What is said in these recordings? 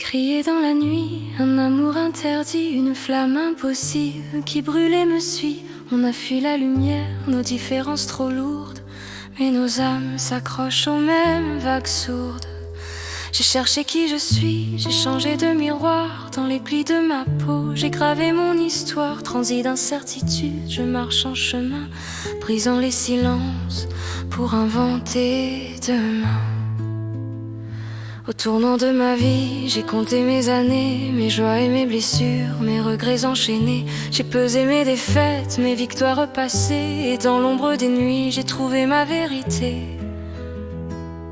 Crier dans la nuit, un amour interdit, une flamme impossible qui brûle et me suit. On a fui la lumière, nos différences trop lourdes, mais nos âmes s'accrochent aux mêmes vagues sourdes. J'ai cherché qui je suis, j'ai changé de miroir. Dans les plis de ma peau, j'ai gravé mon histoire. Transi d'incertitude, je marche en chemin, brisant les silences pour inventer demain. Au tournant de ma vie, j'ai compté mes années, mes joies et mes blessures, mes regrets enchaînés. J'ai pesé mes défaites, mes victoires passées, et dans l'ombre des nuits, j'ai trouvé ma vérité.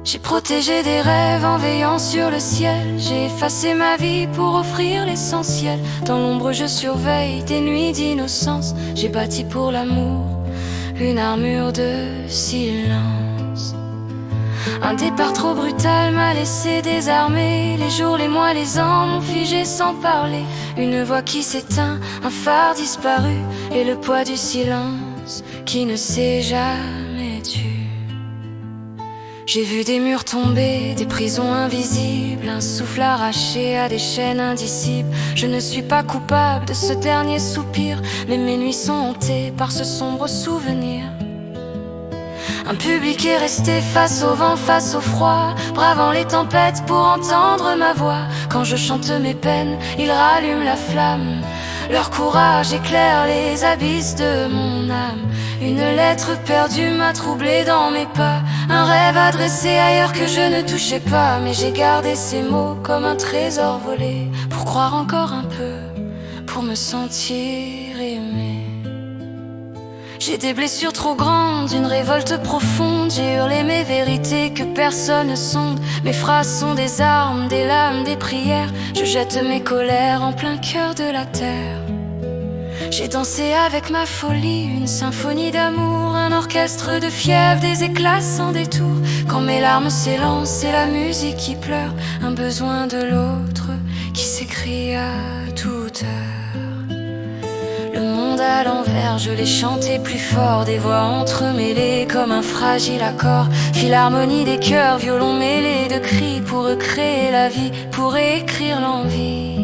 J'ai protégé des rêves en veillant sur le ciel. J'ai effacé ma vie pour offrir l'essentiel. Dans l'ombre je surveille des nuits d'innocence. J'ai bâti pour l'amour une armure de silence. Un départ trop brutal m'a laissé désarmé. Les jours, les mois, les ans m'ont figé sans parler. Une voix qui s'éteint, un phare disparu, et le poids du silence qui ne s'est jamais tu. J'ai vu des murs tomber, des prisons invisibles, un souffle arraché à des chaînes indicibles. Je ne suis pas coupable de ce dernier soupir, mais mes nuits sont hantées par ce sombre souvenir. Un public est resté face au vent, face au froid, bravant les tempêtes pour entendre ma voix. Quand je chante mes peines, ils rallument la flamme. Leur courage éclaire les abysses de mon âme. Une lettre perdue m'a troublé dans mes pas. Un rêve adressé ailleurs que je ne touchais pas. Mais j'ai gardé ces mots comme un trésor volé, pour croire encore un peu, pour me sentir aimé. J'ai des blessures trop grandes, une révolte profonde. J'ai hurlé mes vérités que personne ne sonde. Mes phrases sont des armes, des lames, des prières. Je jette mes colères en plein cœur de la terre. J'ai dansé avec ma folie, une symphonie d'amour, un orchestre de fièvre, des éclats sans détour. Quand mes larmes s'élancent, c'est la musique qui pleure, un besoin de l'autre qui s'écrie à toute heure. Le monde à l'envers, je l'ai chanté plus fort, des voix entremêlées comme un fragile accord. Philharmonie des cœurs, violon mêlé de cris, pour recréer la vie, pour écrire l'envie.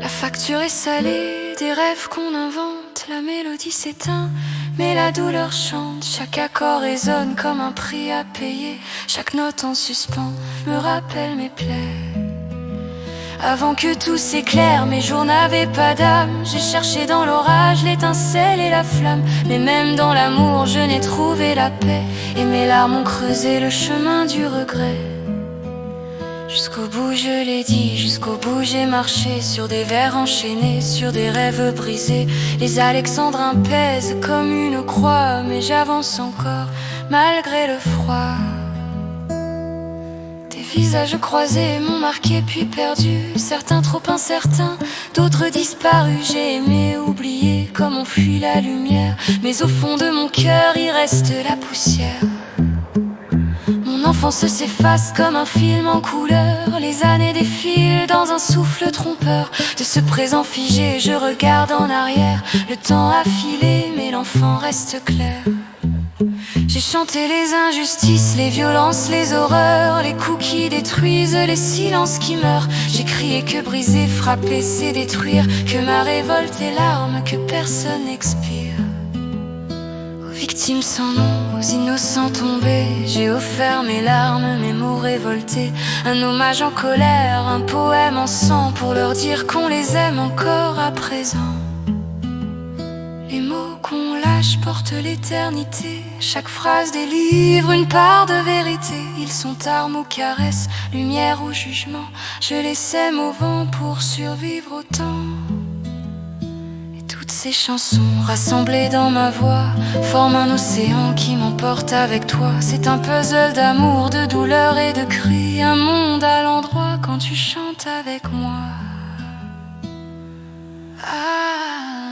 La facture est salée, des rêves qu'on invente, la mélodie s'éteint, mais la douleur chante. Chaque accord résonne comme un prix à payer, chaque note en suspens me rappelle mes plaies. Avant que tout s'éclaire, mes jours n'avaient pas d'âme. J'ai cherché dans l'orage l'étincelle et la flamme, mais même dans l'amour je n'ai trouvé la paix. Et mes larmes ont creusé le chemin du regret. Jusqu'au bout je l'ai dit, jusqu'au bout j'ai marché, sur des vers enchaînés, sur des rêves brisés. Les alexandrins pèsent comme une croix, mais j'avance encore malgré le froid. Des visages croisés m'ont marqué puis perdu, certains trop incertains, d'autres disparus. J'ai aimé oublier comme on fuit la lumière, mais au fond de mon cœur il reste la poussière. Mon enfance s'efface comme un film en couleur. Les années défilent dans un souffle trompeur. De ce présent figé, je regarde en arrière. Le temps a filé, mais l'enfant reste clair. J'ai chanté les injustices, les violences, les horreurs, les coups qui détruisent, les silences qui meurent. J'ai crié que briser, frapper, c'est détruire, que ma révolte est l'arme que personne n'expire. Victimes sans nom, aux innocents tombés, j'ai offert mes larmes, mes mots révoltés. Un hommage en colère, un poème en sang, pour leur dire qu'on les aime encore à présent. Les mots qu'on lâche portent l'éternité, chaque phrase délivre une part de vérité. Ils sont armes ou caresses, lumière ou jugement, je les sème au vent pour survivre au temps. Ces chansons rassemblées dans ma voix forment un océan qui m'emporte avec toi. C'est un puzzle d'amour, de douleur et de cris, un monde à l'endroit quand tu chantes avec moi. Ah.